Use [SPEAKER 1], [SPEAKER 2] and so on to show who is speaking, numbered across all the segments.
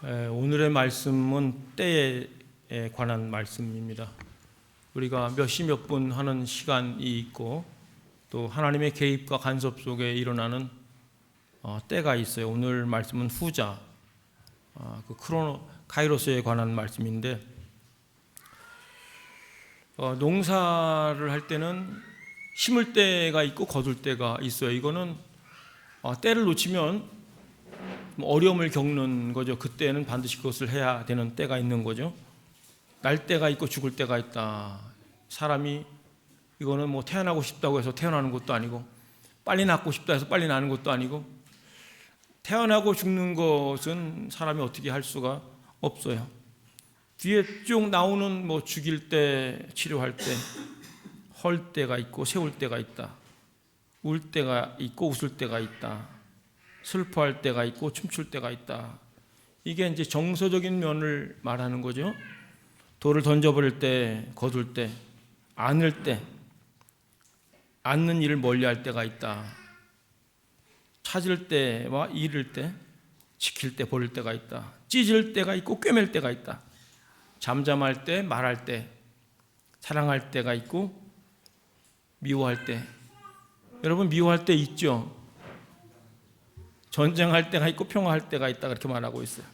[SPEAKER 1] 오늘의 말씀은 때에 관한 말씀입니다. 우리가 몇 시 몇 분 하는 시간이 있고 또 하나님의 개입과 간섭 속에 일어나는 때가 있어요. 오늘 말씀은 후자, 그 카이로스에 관한 말씀인데, 농사를 할 때는 심을 때가 있고 거둘 때가 있어요. 이거는 때를 놓치면 어려움을 겪는 거죠. 그때는 반드시 그것을 해야 되는 때가 있는 거죠. 날 때가 있고 죽을 때가 있다. 사람이 이거는 뭐 태어나고 싶다고 해서 태어나는 것도 아니고, 빨리 낳고 싶다 해서 빨리 낳는 것도 아니고, 태어나고 죽는 것은 사람이 어떻게 할 수가 없어요. 뒤에 쭉 나오는 뭐 죽일 때, 치료할 때, 헐 때가 있고 세울 때가 있다. 울 때가 있고 웃을 때가 있다. 슬퍼할 때가 있고 춤출 때가 있다. 이게 이제 정서적인 면을 말하는 거죠. 돌을 던져버릴 때, 거둘 때, 안을 때, 안는 일을 멀리할 때가 있다. 찾을 때와 잃을 때, 지킬 때, 버릴 때가 있다. 찢을 때가 있고 꿰맬 때가 있다. 잠잠할 때, 말할 때, 사랑할 때가 있고 미워할 때. 여러분, 미워할 때 있죠? 전쟁할 때가 있고 평화할 때가 있다, 그렇게 말하고 있어요.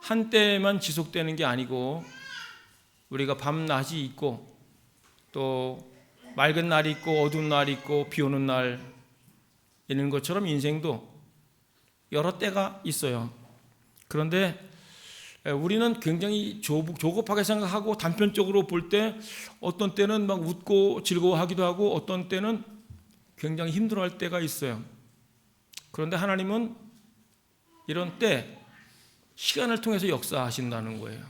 [SPEAKER 1] 한때만 지속되는 게 아니고 우리가 밤낮이 있고 또 맑은 날이 있고 어두운 날이 있고 비 오는 날 있는 것처럼 인생도 여러 때가 있어요. 그런데 우리는 굉장히 조급하게 생각하고 단편적으로 볼 때 어떤 때는 막 웃고 즐거워하기도 하고 어떤 때는 굉장히 힘들어할 때가 있어요. 그런데 하나님은 이런 때 시간을 통해서 역사하신다는 거예요.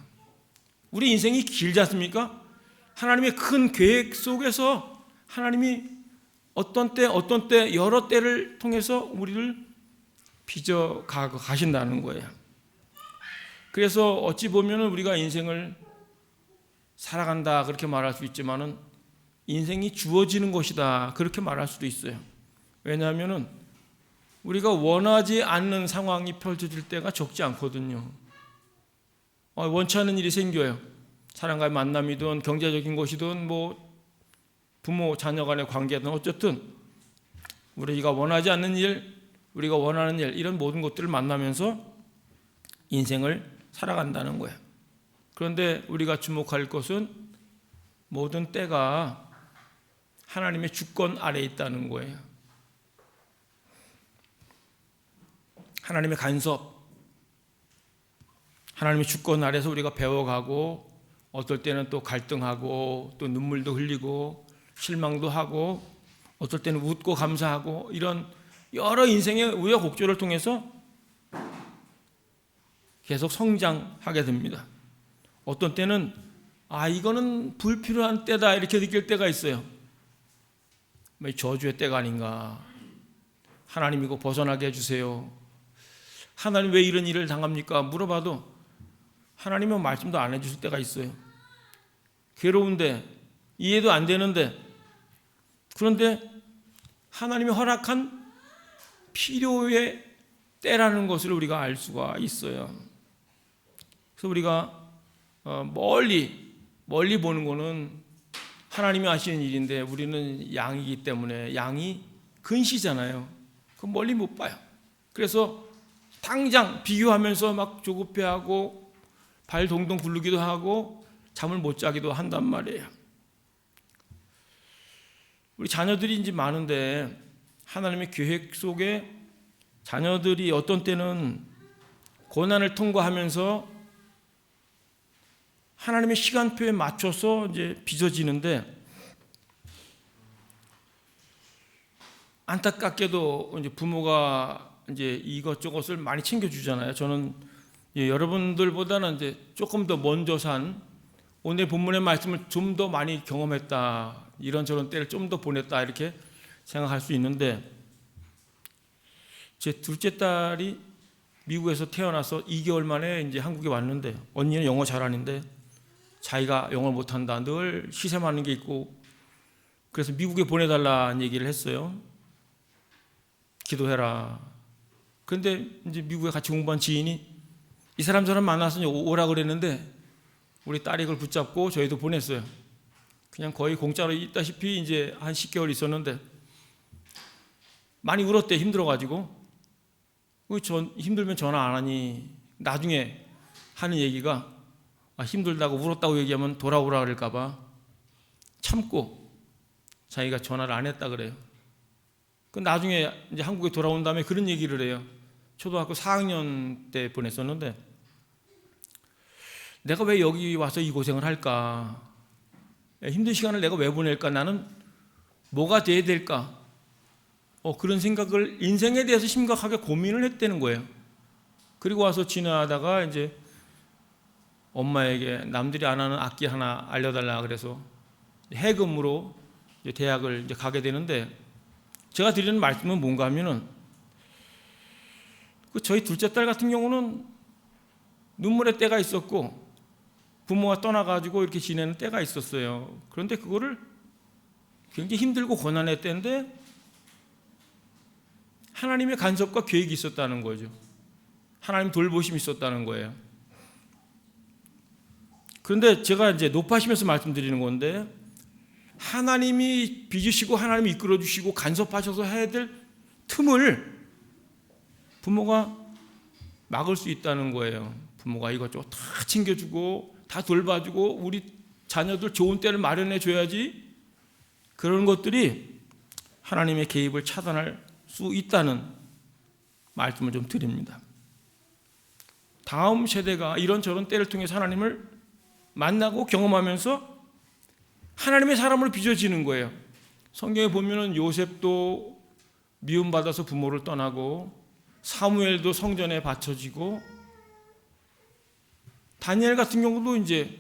[SPEAKER 1] 우리 인생이 길지 않습니까? 하나님의 큰 계획 속에서 하나님이 어떤 때 여러 때를 통해서 우리를 빚어 가신다는 거예요. 그래서 어찌 보면 우리가 인생을 살아간다 그렇게 말할 수 있지만은 인생이 주어지는 것이다 그렇게 말할 수도 있어요. 왜냐하면은 우리가 원하지 않는 상황이 펼쳐질 때가 적지 않거든요. 원치 않는 일이 생겨요. 사람과의 만남이든 경제적인 것이든 뭐 부모 자녀 간의 관계든 어쨌든 우리가 원하지 않는 일, 우리가 원하는 일, 이런 모든 것들을 만나면서 인생을 살아간다는 거예요. 그런데 우리가 주목할 것은 모든 때가 하나님의 주권 아래에 있다는 거예요. 하나님의 간섭, 하나님의 주권 아래서 우리가 배워가고 어떨 때는 또 갈등하고 또 눈물도 흘리고 실망도 하고 어떨 때는 웃고 감사하고 이런 여러 인생의 우여곡절을 통해서 계속 성장하게 됩니다. 어떤 때는 이거는 불필요한 때다 이렇게 느낄 때가 있어요. 저주의 때가 아닌가. 하나님 이거 벗어나게 해주세요. 하나님 왜 이런 일을 당합니까? 물어봐도 하나님은 말씀도 안 해주실 때가 있어요. 괴로운데 이해도 안 되는데, 그런데 하나님이 허락한 필요의 때라는 것을 우리가 알 수가 있어요. 그래서 우리가 멀리 보는 거는 하나님이 하시는 일인데 우리는 양이기 때문에 양이 근시잖아요. 그럼 멀리 못 봐요. 그래서 당장 비교하면서 막 조급해하고 발 동동 굴르기도 하고 잠을 못 자기도 한단 말이에요. 우리 자녀들이 이제 많은데 하나님의 계획 속에 자녀들이 어떤 때는 고난을 통과하면서 하나님의 시간표에 맞춰서 이제 빚어지는데, 안타깝게도 이제 부모가 이제 이것저것을 많이 챙겨주잖아요. 저는 여러분들보다는 이제 조금 더 먼저 산 오늘 본문의 말씀을 좀 더 많이 경험했다, 이런저런 때를 좀 더 보냈다 이렇게 생각할 수 있는데, 제 둘째 딸이 미국에서 태어나서 2개월 만에 이제 한국에 왔는데, 언니는 영어 잘하는데 자기가 영어를 못한다, 늘 시샘하는 게 있고, 그래서 미국에 보내달라는 얘기를 했어요. 기도해라. 그런데 이제 미국에 같이 공부한 지인이 이 사람 저랑 만나서 오라 그랬는데 우리 딸이 그걸 붙잡고 저희도 보냈어요. 그냥 거의 공짜로 있다시피 이제 한 10개월 있었는데 많이 울었대. 힘들어가지고. 힘들면 전화 안 하니. 나중에 하는 얘기가 힘들다고 울었다고 얘기하면 돌아오라 그럴까봐 참고 자기가 전화를 안 했다 그래요. 그 나중에 이제 한국에 돌아온 다음에 그런 얘기를 해요. 초등학교 4학년 때 보냈었는데 내가 왜 여기 와서 이 고생을 할까? 힘든 시간을 내가 왜 보낼까? 나는 뭐가 돼야 될까? 그런 생각을 인생에 대해서 심각하게 고민을 했다는 거예요. 그리고 와서 지나다가 이제 엄마에게 남들이 안 하는 악기 하나 알려달라 그래서 해금으로 이제 대학을 이제 가게 되는데 제가 드리는 말씀은 뭔가 하면은 저희 둘째 딸 같은 경우는 눈물의 때가 있었고 부모가 떠나가지고 이렇게 지내는 때가 있었어요. 그런데 그거를 굉장히 힘들고 고난했대는데 하나님의 간섭과 계획이 있었다는 거죠. 하나님 돌보심이 있었다는 거예요. 그런데 제가 이제 높아지면서 말씀드리는 건데 하나님이 빚으시고 하나님이 이끌어 주시고 간섭하셔서 해야 될 틈을 부모가 막을 수 있다는 거예요. 부모가 이것저것 다 챙겨주고 다 돌봐주고 우리 자녀들 좋은 때를 마련해 줘야지. 그런 것들이 하나님의 개입을 차단할 수 있다는 말씀을 좀 드립니다. 다음 세대가 이런저런 때를 통해서 하나님을 만나고 경험하면서 하나님의 사람으로 빚어지는 거예요. 성경에 보면은 요셉도 미움받아서 부모를 떠나고 사무엘도 성전에 바쳐지고 다니엘 같은 경우도 이제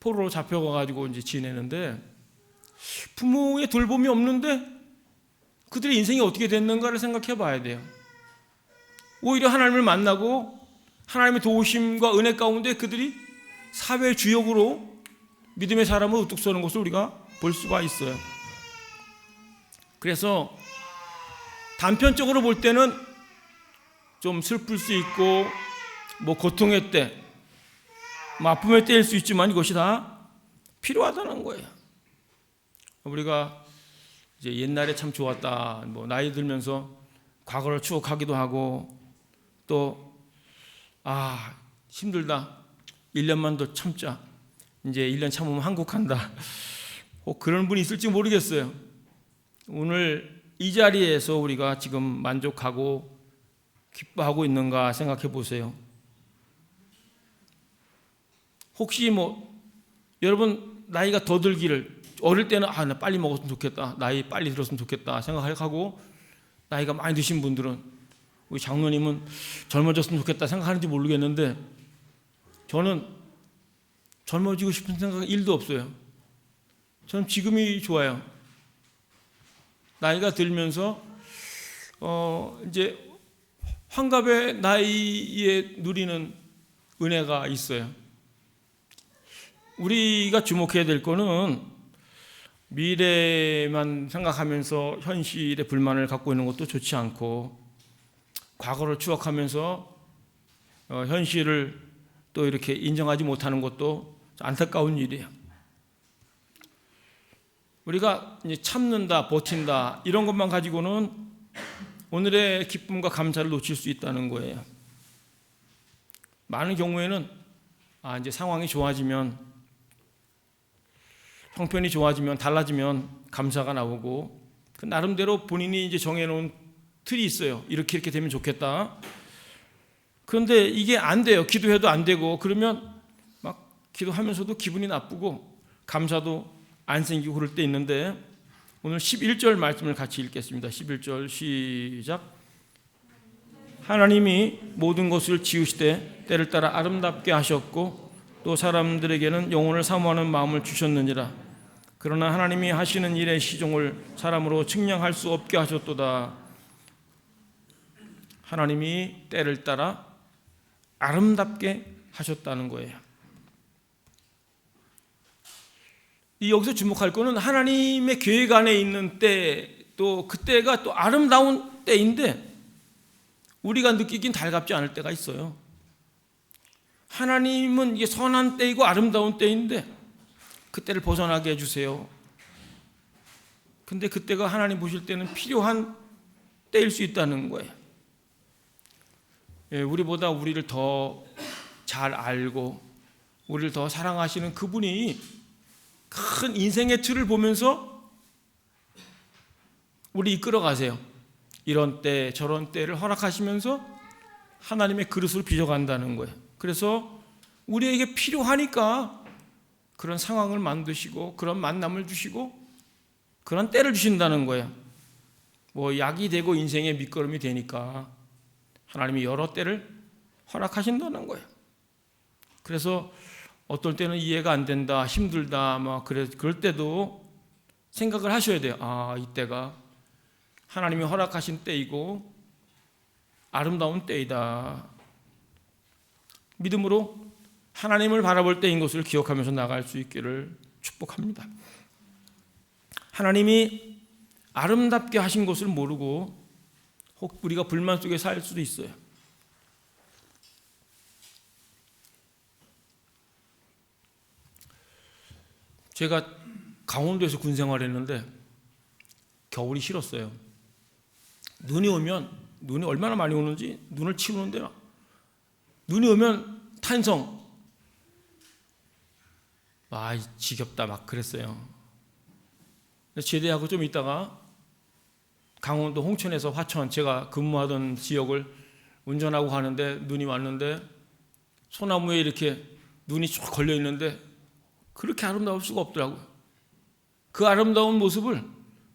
[SPEAKER 1] 포로로 잡혀가가지고 이제 지내는데 부모의 돌봄이 없는데 그들의 인생이 어떻게 됐는가를 생각해 봐야 돼요. 오히려 하나님을 만나고 하나님의 도우심과 은혜 가운데 그들이 사회 주역으로 믿음의 사람을 우뚝 서는 것을 우리가 볼 수가 있어요. 그래서 단편적으로 볼 때는 좀 슬플 수 있고 고통의 때, 아픔의 때일 수 있지만 이것이 다 필요하다는 거예요. 우리가 이제 옛날에 참 좋았다, 나이 들면서 과거를 추억하기도 하고 또 힘들다, 1년만 더 참자, 이제 1년 참으면 한국 간다, 그런 분이 있을지 모르겠어요. 오늘 이 자리에서 우리가 지금 만족하고 기뻐하고 있는가 생각해 보세요. 혹시 여러분 나이가 더 들기를 어릴 때는 나 빨리 먹었으면 좋겠다, 나이 빨리 들었으면 좋겠다 생각하고 나이가 많이 드신 분들은 우리 장로님은 젊어졌으면 좋겠다 생각하는지 모르겠는데 저는 젊어지고 싶은 생각은 1도 없어요. 저는 지금이 좋아요. 나이가 들면서 이제 환갑의 나이에 누리는 은혜가 있어요. 우리가 주목해야 될 거는 미래만 생각하면서 현실에 불만을 갖고 있는 것도 좋지 않고 과거를 추억하면서 현실을 또 이렇게 인정하지 못하는 것도 안타까운 일이에요. 우리가 이제 참는다, 버틴다 이런 것만 가지고는 오늘의 기쁨과 감사를 놓칠 수 있다는 거예요. 많은 경우에는 이제 상황이 좋아지면, 형편이 좋아지면, 달라지면 감사가 나오고 그 나름대로 본인이 이제 정해놓은 틀이 있어요. 이렇게 되면 좋겠다. 그런데 이게 안 돼요. 기도해도 안 되고 그러면 막 기도하면서도 기분이 나쁘고 감사도 안 생기고 그럴 때 있는데 오늘 11절 말씀을 같이 읽겠습니다. 11절 시작. 하나님이 모든 것을 지으시되 때를 따라 아름답게 하셨고 또 사람들에게는 영혼을 사모하는 마음을 주셨느니라. 그러나 하나님이 하시는 일의 시종을 사람으로 측량할 수 없게 하셨도다. 하나님이 때를 따라 아름답게 하셨다는 거예요. 여기서 주목할 거는 하나님의 계획 안에 있는 때, 또 그때가 또 아름다운 때인데 우리가 느끼긴 달갑지 않을 때가 있어요. 하나님은 이게 선한 때이고 아름다운 때인데 그때를 벗어나게 해주세요. 근데 그때가 하나님 보실 때는 필요한 때일 수 있다는 거예요. 우리보다 우리를 더 잘 알고 우리를 더 사랑하시는 그분이 큰 인생의 틀을 보면서 우리 이끌어 가세요. 이런 때 저런 때를 허락하시면서 하나님의 그릇을 빚어간다는 거예요. 그래서 우리에게 필요하니까 그런 상황을 만드시고 그런 만남을 주시고 그런 때를 주신다는 거예요. 뭐 약이 되고 인생의 밑거름이 되니까 하나님이 여러 때를 허락하신다는 거예요. 그래서 어떨 때는 이해가 안 된다, 힘들다, 그럴 때도 생각을 하셔야 돼요. 이때가 하나님이 허락하신 때이고 아름다운 때이다. 믿음으로 하나님을 바라볼 때인 것을 기억하면서 나갈 수 있기를 축복합니다. 하나님이 아름답게 하신 것을 모르고 혹 우리가 불만 속에 살 수도 있어요. 제가 강원도에서 군 생활했는데 겨울이 싫었어요. 눈이 오면, 눈이 얼마나 많이 오는지 눈을 치우는데 눈이 오면 탄성, 지겹다 막 그랬어요. 제대하고 좀 있다가 강원도 홍천에서 화천, 제가 근무하던 지역을 운전하고 가는데 눈이 왔는데 소나무에 이렇게 눈이 쭉 걸려 있는데 그렇게 아름다울 수가 없더라고요. 그 아름다운 모습을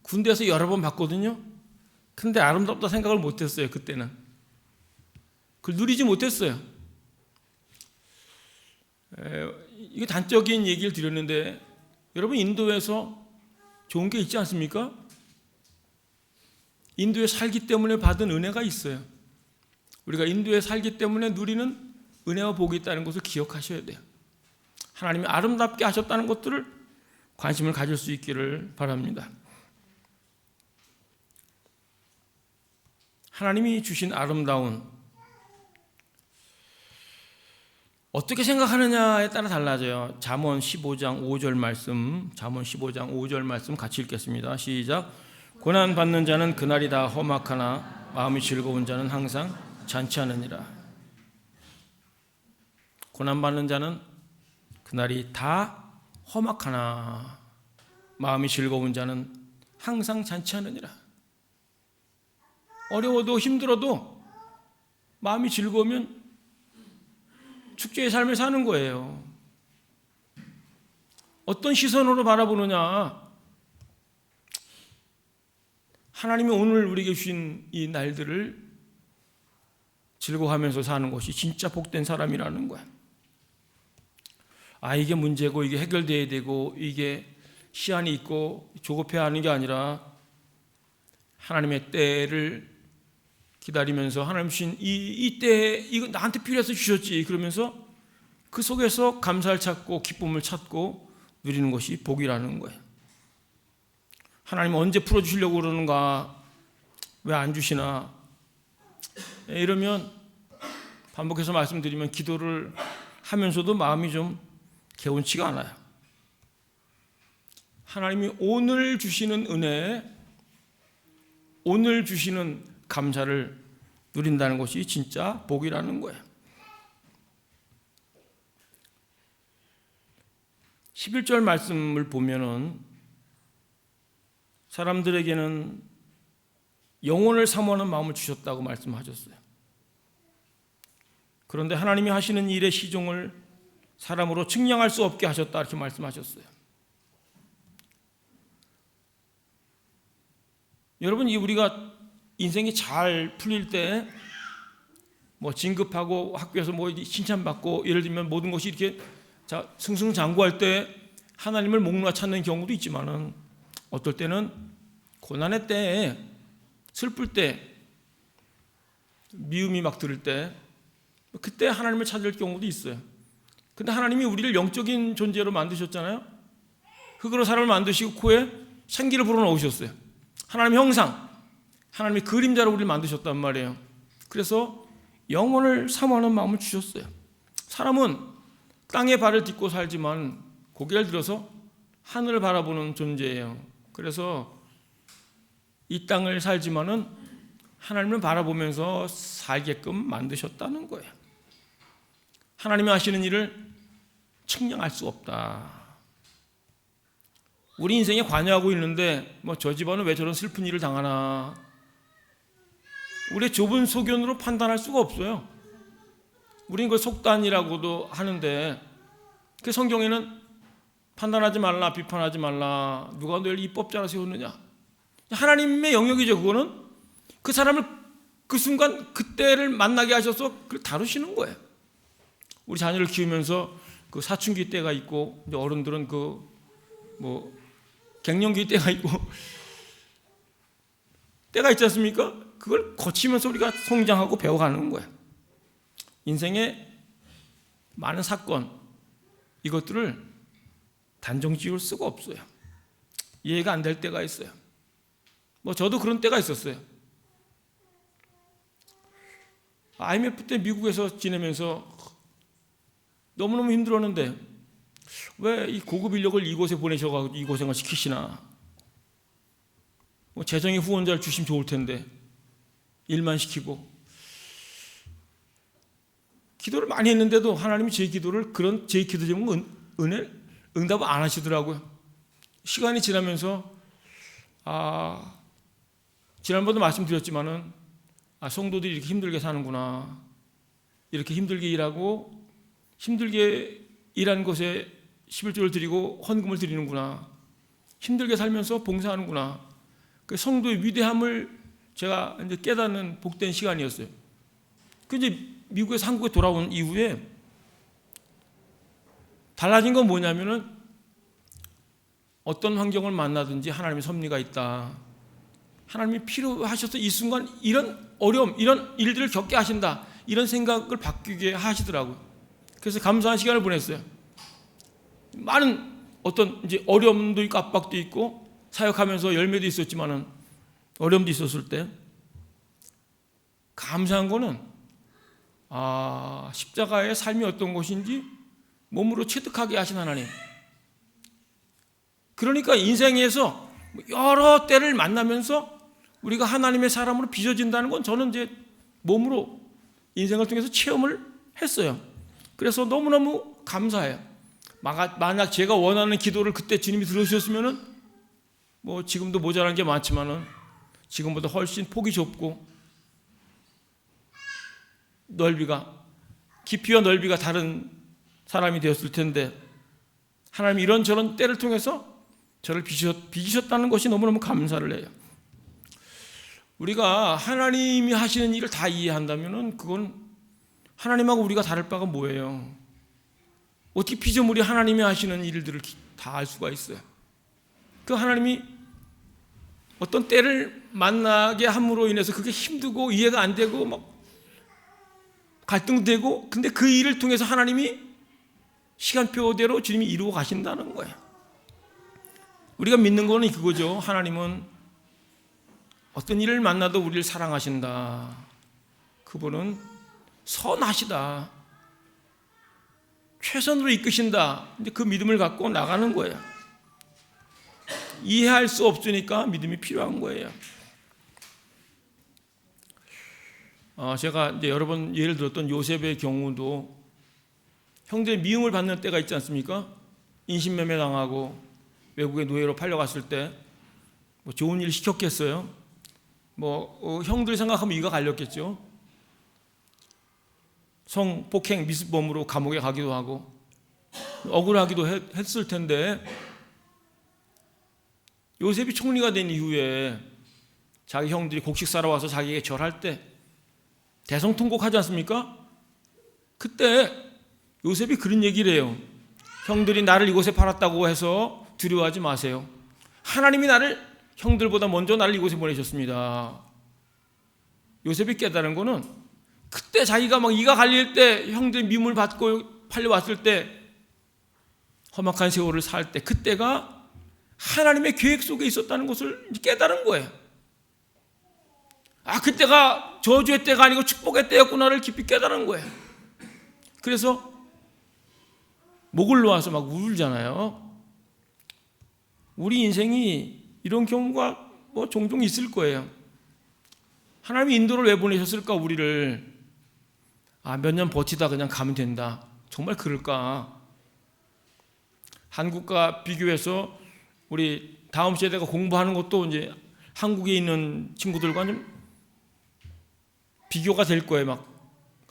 [SPEAKER 1] 군대에서 여러 번 봤거든요. 근데 아름답다 생각을 못했어요. 그때는 그걸 누리지 못했어요. 이게 단적인 얘기를 드렸는데 여러분, 인도에서 좋은 게 있지 않습니까? 인도에 살기 때문에 받은 은혜가 있어요. 우리가 인도에 살기 때문에 누리는 은혜와 복이 있다는 것을 기억하셔야 돼요. 하나님이 아름답게 하셨다는 것들을 관심을 가질 수 있기를 바랍니다. 하나님이 주신 아름다운, 어떻게 생각하느냐에 따라 달라져요. 잠언 15장 5절 말씀, 잠언 15장 5절 말씀 같이 읽겠습니다. 시작. 고난 받는 자는 그날이 다 험악하나 마음이 즐거운 자는 항상 잔치하느니라. 고난 받는 자는 그날이 다 험악하나 마음이 즐거운 자는 항상 잔치하느니라. 어려워도 힘들어도 마음이 즐거우면 축제의 삶을 사는 거예요. 어떤 시선으로 바라보느냐. 하나님이 오늘 우리에게 주신 이 날들을 즐거워하면서 사는 것이 진짜 복된 사람이라는 거야. 이게 문제고 이게 해결돼야 되고 이게 시한이 있고 조급해야 하는 게 아니라 하나님의 때를 기다리면서 하나님 주신 이 때에 이거 나한테 필요해서 주셨지 그러면서 그 속에서 감사를 찾고 기쁨을 찾고 누리는 것이 복이라는 거예요. 하나님 언제 풀어주시려고 그러는가, 왜 안 주시나 이러면 반복해서 말씀드리면 기도를 하면서도 마음이 좀 개운치가 않아요. 하나님이 오늘 주시는 은혜, 오늘 주시는 감사를 누린다는 것이 진짜 복이라는 거예요. 11절 말씀을 보면은 사람들에게는 영혼을 사모하는 마음을 주셨다고 말씀하셨어요. 그런데 하나님이 하시는 일의 시종을 사람으로 측량할 수 없게 하셨다 이렇게 말씀하셨어요. 여러분, 우리가 인생이 잘 풀릴 때 진급하고 학교에서 칭찬받고 예를 들면 모든 것이 이렇게 승승장구할 때 하나님을 목 놓아 찾는 경우도 있지만은 어떨 때는 고난의 때에 슬플 때 미움이 막 들을 때 그때 하나님을 찾을 경우도 있어요. 근데 하나님이 우리를 영적인 존재로 만드셨잖아요. 흙으로 사람을 만드시고 코에 생기를 불어넣으셨어요. 하나님의 형상, 하나님의 그림자로 우리를 만드셨단 말이에요. 그래서 영원을 사모하는 마음을 주셨어요. 사람은 땅에 발을 딛고 살지만 고개를 들어서 하늘을 바라보는 존재예요. 그래서 이 땅을 살지만은 하나님을 바라보면서 살게끔 만드셨다는 거예요. 하나님이 하시는 일을 측량할 수 없다. 우리 인생에 관여하고 있는데 저 집안은 왜 저런 슬픈 일을 당하나, 우리의 좁은 소견으로 판단할 수가 없어요. 우리는 그걸 속단이라고도 하는데, 그 성경에는 판단하지 말라, 비판하지 말라, 누가 너를 입법자라 세웠느냐, 하나님의 영역이죠. 그거는 그 사람을 그 순간 그때를 만나게 하셔서 그걸 다루시는 거예요. 우리 자녀를 키우면서 그 사춘기 때가 있고, 이제 어른들은 갱년기 때가 있고 때가 있지 않습니까? 그걸 거치면서 우리가 성장하고 배워가는 거예요. 인생의 많은 사건, 이것들을 단정지을 수가 없어요. 이해가 안 될 때가 있어요. 저도 그런 때가 있었어요. IMF 때 미국에서 지내면서 너무너무 힘들었는데 왜 이 고급 인력을 이곳에 보내셔가지고 이 고생을 시키시나. 재정의 후원자를 주시면 좋을 텐데 일만 시키고. 기도를 많이 했는데도 하나님이 제 기도를, 그런 제 기도 제목 응답을 안 하시더라고요. 시간이 지나면서 지난번도 말씀드렸지만은 성도들이 이렇게 힘들게 사는구나, 이렇게 힘들게 일하고 힘들게 일하는 것에 11조를 드리고 헌금을 드리는구나, 힘들게 살면서 봉사하는구나, 그 성도의 위대함을 제가 이제 깨닫는 복된 시간이었어요. 그 이제 미국에서 한국에 돌아온 이후에 달라진 건 뭐냐면은, 어떤 환경을 만나든지 하나님의 섭리가 있다, 하나님이 필요하셔서 이 순간 이런 어려움, 이런 일들을 겪게 하신다, 이런 생각을 바뀌게 하시더라고요. 그래서 감사한 시간을 보냈어요. 많은 어떤 이제 어려움도 있고 압박도 있고 사역하면서 열매도 있었지만은 어려움도 있었을 때 감사한 거는 십자가의 삶이 어떤 것인지 몸으로 체득하게 하신 하나님. 그러니까 인생에서 여러 때를 만나면서 우리가 하나님의 사람으로 빚어진다는 건 저는 이제 몸으로 인생을 통해서 체험을 했어요. 그래서 너무너무 감사해요. 만약 제가 원하는 기도를 그때 주님이 들어주셨으면은 지금도 모자란 게 많지만은 지금보다 훨씬 폭이 좁고 깊이와 넓이가 다른 사람이 되었을 텐데, 하나님이 이런저런 때를 통해서 저를 빚으셨다는 것이 너무너무 감사를 해요. 우리가 하나님이 하시는 일을 다 이해한다면은 그건 하나님하고 우리가 다를 바가 뭐예요? 어떻게 피조물이 하나님이 하시는 일들을 다 알 수가 있어요? 그 하나님이 어떤 때를 만나게 함으로 인해서 그게 힘들고 이해가 안 되고 갈등되고, 근데 그 일을 통해서 하나님이 시간표대로 주님이 이루어 가신다는 거예요. 우리가 믿는 거는 그거죠. 하나님은 어떤 일을 만나도 우리를 사랑하신다. 그분은 선하시다. 최선으로 이끄신다. 이제 그 믿음을 갖고 나가는 거예요. 이해할 수 없으니까 믿음이 필요한 거예요. 제가 이제 여러 번 예를 들었던 요셉의 경우도 형들의 미움을 받는 때가 있지 않습니까? 인신매매 당하고 외국에 노예로 팔려갔을 때 좋은 일 시켰겠어요? 형들이 생각하면 이가 갈렸겠죠. 성폭행 미수범으로 감옥에 가기도 하고 억울하기도 했을 텐데, 요셉이 총리가 된 이후에 자기 형들이 곡식 사러 와서 자기에게 절할 때 대성통곡하지 않습니까? 그때 요셉이 그런 얘기를 해요. 형들이 나를 이곳에 팔았다고 해서 두려워하지 마세요. 하나님이 형들보다 먼저 나를 이곳에 보내셨습니다. 요셉이 깨달은 거는 그때 자기가 이가 갈릴 때, 형들이 미움을 받고 팔려왔을 때, 험악한 세월을 살 때, 그때가 하나님의 계획 속에 있었다는 것을 깨달은 거예요. 그때가 저주의 때가 아니고 축복의 때였구나를 깊이 깨달은 거예요. 그래서 목을 놓아서 막 울잖아요. 우리 인생이 이런 경우가 종종 있을 거예요. 하나님이 인도를 왜 보내셨을까? 우리를 몇 년 버티다 그냥 가면 된다. 정말 그럴까? 한국과 비교해서 우리 다음 세대가 공부하는 것도 이제 한국에 있는 친구들과 좀 비교가 될 거예요. 막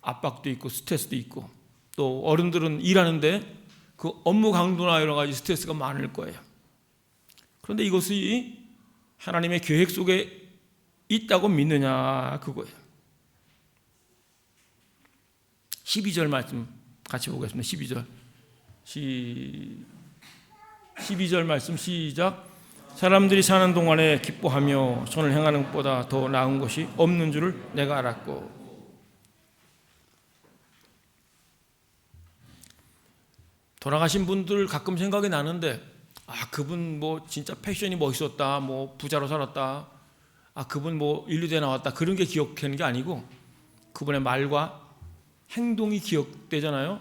[SPEAKER 1] 압박도 있고 스트레스도 있고, 또 어른들은 일하는데 그 업무 강도나 여러 가지 스트레스가 많을 거예요. 그런데 이것이 하나님의 계획 속에 있다고 믿느냐, 그거예요. 12절 말씀 같이 보겠습니다. 12절 말씀 시작. 사람들이 사는 동안에 기뻐하며 선을 행하는 것보다 더 나은 것이 없는 줄을 내가 알았고. 돌아가신 분들 가끔 생각이 나는데, 그분 진짜 패션이 멋있었다, 부자로 살았다, 그분 인류대에 나왔다, 그런 게 기억되는 게 아니고 그분의 말과 행동이 기억되잖아요.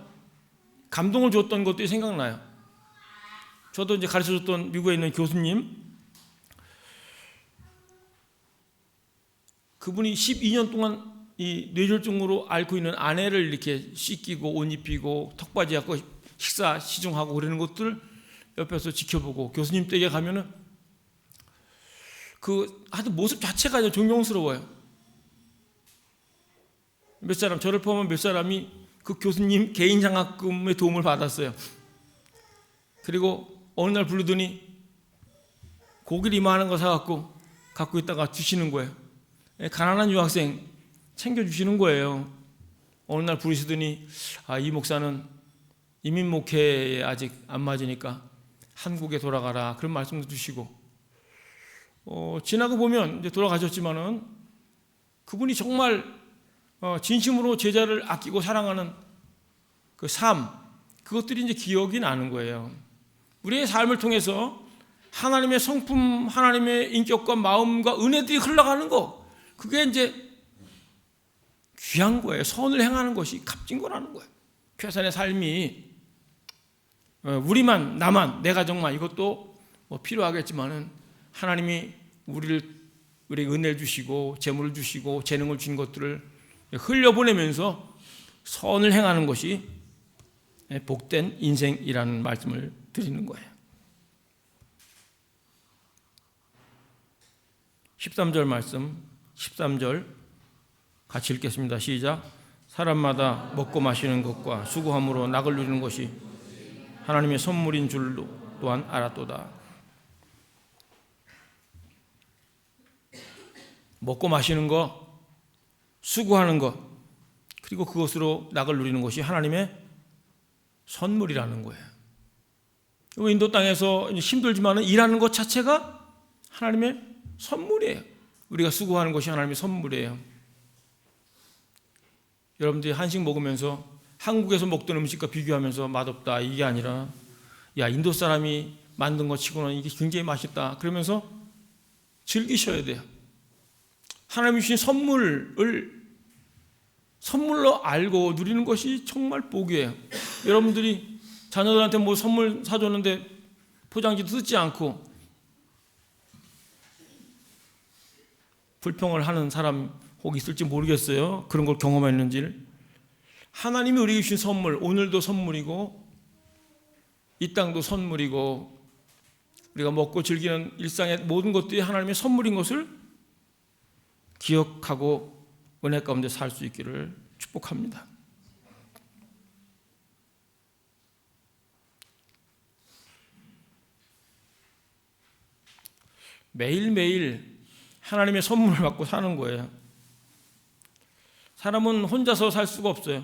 [SPEAKER 1] 감동을 줬던 것들이 생각나요. 저도 이제 가르쳐줬던 미국에 있는 교수님, 그분이 12년 동안 이 뇌졸중으로 앓고 있는 아내를 이렇게 씻기고 옷 입히고 턱받이 하고 식사 시중하고 그러는 것들 옆에서 지켜보고, 교수님 댁에 가면은 하여튼 모습 자체가 존경스러워요. 저를 포함한 몇 사람이 그 교수님 개인 장학금의 도움을 받았어요. 그리고 어느 날 부르더니 고기를 이만한 거 사갖고 갖고 있다가 주시는 거예요. 가난한 유학생 챙겨주시는 거예요. 어느 날 부르시더니 이 목사는 이민 목회에 아직 안 맞으니까 한국에 돌아가라, 그런 말씀도 주시고, 지나고 보면 이제 돌아가셨지만은 그분이 정말 진심으로 제자를 아끼고 사랑하는 그 삶, 그것들이 이제 기억이 나는 거예요. 우리의 삶을 통해서 하나님의 성품, 하나님의 인격과 마음과 은혜들이 흘러가는 거, 그게 이제 귀한 거예요. 선을 행하는 것이 값진 거라는 거예요. 최선의 삶이 우리만, 나만, 내 가정만, 이것도 필요하겠지만은 하나님이 우리에게 은혜를 주시고 재물을 주시고 재능을 주신 것들을 흘려보내면서 선을 행하는 것이 복된 인생이라는 말씀을 드리는 거예요. 13절 말씀, 13절 같이 읽겠습니다. 시작. 사람마다 먹고 마시는 것과 수고함으로 낙을 누리는 것이 하나님의 선물인 줄로 또한 알았도다. 먹고 마시는 것, 수고하는 것, 그리고 그것으로 낙을 누리는 것이 하나님의 선물이라는 거예요. 인도 땅에서 힘들지만 일하는 것 자체가 하나님의 선물이에요. 우리가 수고하는 것이 하나님의 선물이에요. 여러분들이 한식 먹으면서 한국에서 먹던 음식과 비교하면서 맛없다, 이게 아니라 인도 사람이 만든 것 치고는 이게 굉장히 맛있다, 그러면서 즐기셔야 돼요. 하나님이 주신 선물을 선물로 알고 누리는 것이 정말 복이에요. 여러분들이 자녀들한테 선물 사줬는데 포장지 뜯지 않고 불평을 하는 사람 혹 있을지 모르겠어요. 그런 걸 경험했는지를. 하나님이 우리에게 주신 선물, 오늘도 선물이고 이 땅도 선물이고 우리가 먹고 즐기는 일상의 모든 것들이 하나님의 선물인 것을 기억하고 은혜 가운데 살 수 있기를 축복합니다. 매일매일 하나님의 선물을 받고 사는 거예요. 사람은 혼자서 살 수가 없어요.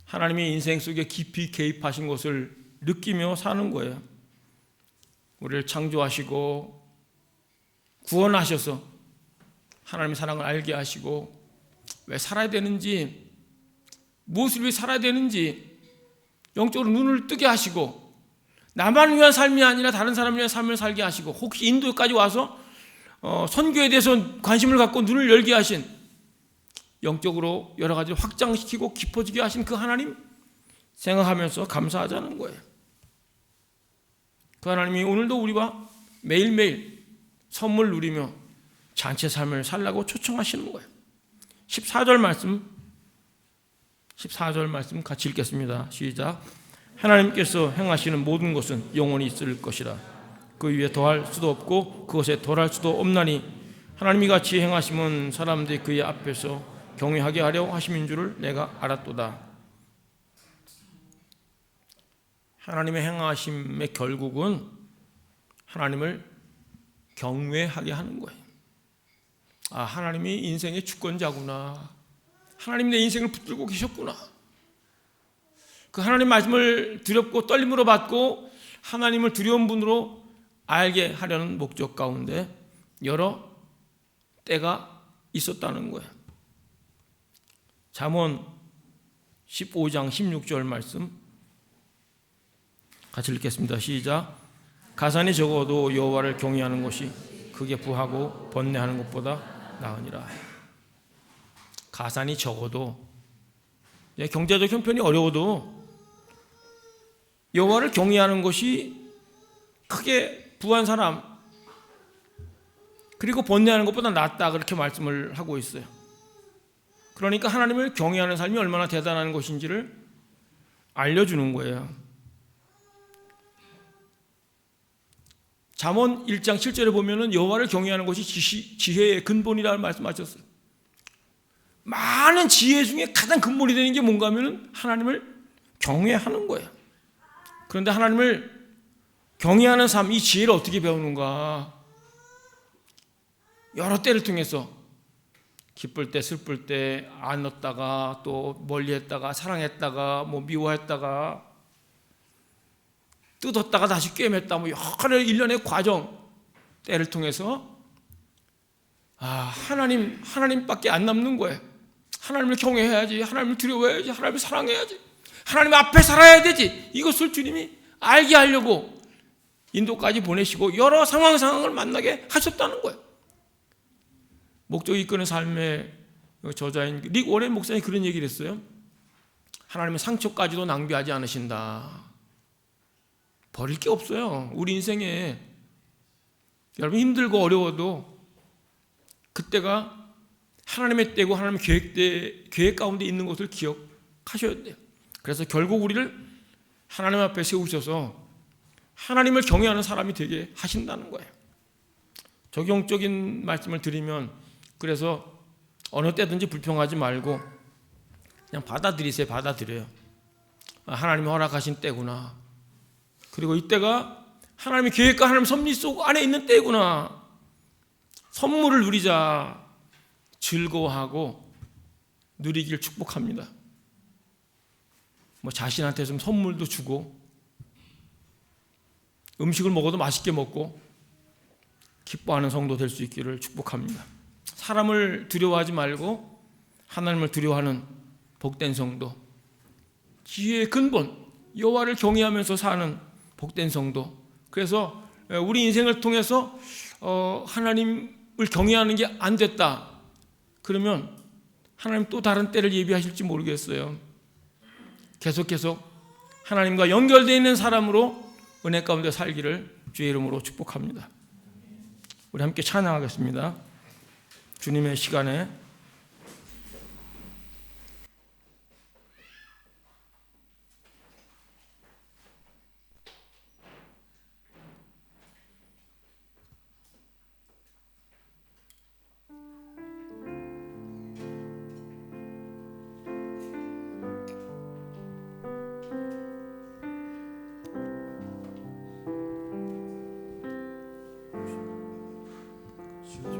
[SPEAKER 1] 하나님의 인생 속에 깊이 개입하신 것을 느끼며 사는 거예요. 우리를 창조하시고 구원하셔서 하나님의 사랑을 알게 하시고 왜 살아야 되는지, 무엇을 위해 살아야 되는지 영적으로 눈을 뜨게 하시고 나만 위한 삶이 아니라 다른 사람을 위한 삶을 살게 하시고, 혹시 인도까지 와서 선교에 대해서 관심을 갖고 눈을 열게 하신, 영적으로 여러 가지를 확장시키고 깊어지게 하신 그 하나님 생각하면서 감사하자는 거예요. 그 하나님이 오늘도 우리와 매일매일 선물 누리며 잔치 삶을 살라고 초청하시는 거예요. 14절 말씀 같이 읽겠습니다. 시작. 하나님께서 행하시는 모든 것은 영원히 있을 것이라. 그 위에 더할 수도 없고 그것에 덜할 수도 없나니 하나님이 같이 행하심은 사람들이 그의 앞에서 경외하게 하려 하심인 줄을 내가 알았도다. 하나님의 행하심의 결국은 하나님을 경외하게 하는 거예요. 아, 하나님이 인생의 주권자구나. 하나님 내 인생을 붙들고 계셨구나. 그 하나님 말씀을 두렵고 떨림으로 받고 하나님을 두려운 분으로 알게 하려는 목적 가운데 여러 때가 있었다는 거예요. 잠언 15장 16절 말씀 같이 읽겠습니다. 시작. 가산이 적어도 여호와를 경외하는 것이 크게 부하고 번뇌하는 것보다 나으니라. 가산이 적어도, 경제적 형편이 어려워도 여호와를 경외하는 것이 크게 부한 사람, 그리고 번뇌하는 것보다 낫다, 그렇게 말씀을 하고 있어요. 그러니까 하나님을 경외하는 삶이 얼마나 대단한 것인지를 알려주는 거예요. 잠언 1장 7절에 보면은 여호와를 경외하는 것이 지혜의 근본이라는 말씀하셨어요. 많은 지혜 중에 가장 근본이 되는 게 뭔가 하면은 하나님을 경외하는 거예요. 그런데 하나님을 경외하는 삶, 이 지혜를 어떻게 배우는가? 여러 때를 통해서 기쁠 때, 슬플 때, 안었다가 또 멀리했다가 사랑했다가 뭐 미워했다가 뜯었다가 다시 꿰맸다, 뭐 여러 일련의 과정 때를 통해서 하나님밖에 안 남는 거예요. 하나님을 경외해야지, 하나님을 두려워해야지, 하나님을 사랑해야지, 하나님 앞에 살아야 되지. 이것을 주님이 알게 하려고 인도까지 보내시고 여러 상황을 만나게 하셨다는 거예요. 목적이 이끄는 삶의 저자인 릭 워렌 목사님이 그런 얘기를 했어요. 하나님은 상처까지도 낭비하지 않으신다. 버릴 게 없어요. 우리 인생에 여러분 힘들고 어려워도 그때가 하나님의 때고 하나님의 계획 가운데 있는 것을 기억하셔야 돼요. 그래서 결국 우리를 하나님 앞에 세우셔서 하나님을 경외하는 사람이 되게 하신다는 거예요. 적용적인 말씀을 드리면, 그래서 어느 때든지 불평하지 말고 그냥 받아들여요. 하나님이 허락하신 때구나. 그리고 이때가 하나님의 계획과 하나님의 섭리 속 안에 있는 때구나. 선물을 누리자. 즐거워하고 누리기를 축복합니다. 뭐 자신한테 좀 선물도 주고, 음식을 먹어도 맛있게 먹고 기뻐하는 성도 될 수 있기를 축복합니다. 사람을 두려워하지 말고 하나님을 두려워하는 복된 성도, 지혜의 근본 여호와를 경외하면서 사는 복된 성도. 그래서 우리 인생을 통해서 하나님을 경외하는 게 안 됐다 그러면 하나님 또 다른 때를 예비하실지 모르겠어요. 계속 하나님과 연결되어 있는 사람으로 은혜 가운데 살기를 주의 이름으로 축복합니다. 우리 함께 찬양하겠습니다. 주님의 시간에 주님의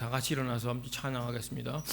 [SPEAKER 1] 다 같이 일어나서 함께 찬양하겠습니다.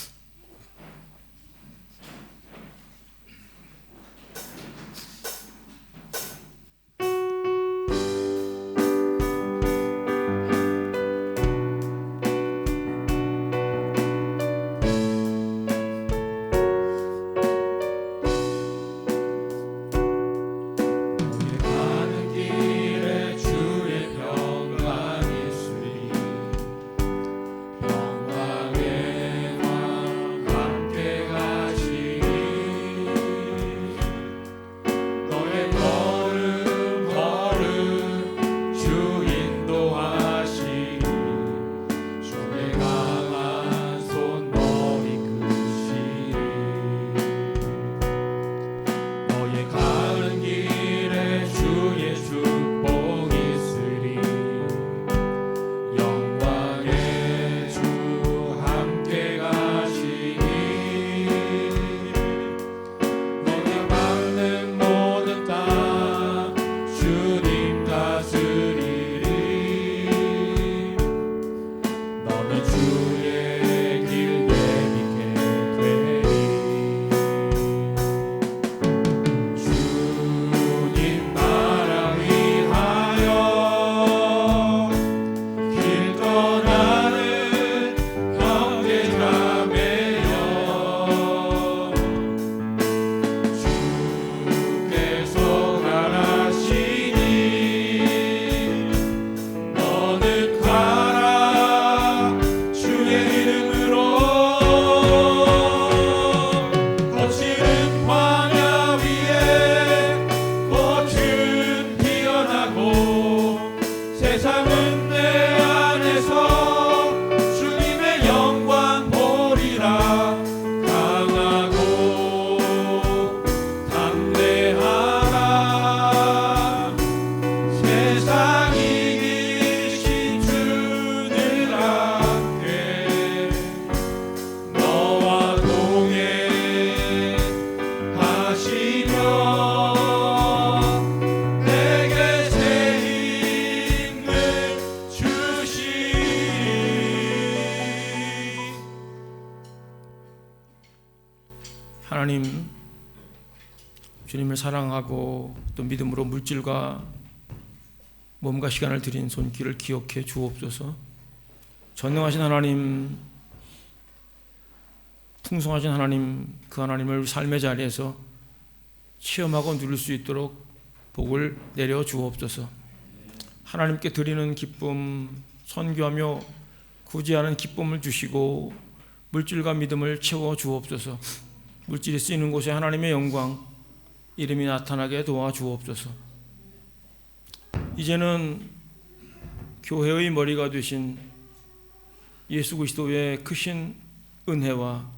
[SPEAKER 1] 하나님, 주님을 사랑하고 또 믿음으로 물질과 몸과 시간을 드린 손길을 기억해 주옵소서. 전능하신 하나님, 풍성하신 하나님, 그 하나님을 삶의 자리에서 체험하고 누릴 수 있도록 복을 내려 주옵소서. 하나님께 드리는 기쁨, 선교하며 구제하는 기쁨을 주시고 물질과 믿음을 채워 주옵소서. 물질이 쓰이는 곳에 하나님의 영광, 이름이 나타나게 도와주옵소서. 이제는 교회의 머리가 되신 예수 그리스도의 크신 은혜와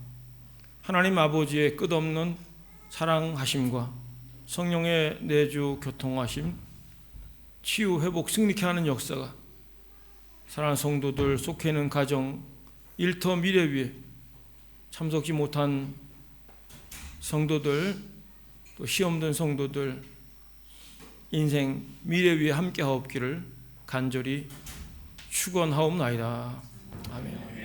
[SPEAKER 1] 하나님 아버지의 끝없는 사랑하심과 성령의 내주 교통하심, 치유, 회복, 승리케 하는 역사가 사랑하는 성도들, 속해 있는 가정, 일터 미래 위에 참석지 못한 성도들, 또 시험된 성도들 인생 미래 위에 함께 하옵기를 간절히 축원하옵나이다. 아멘.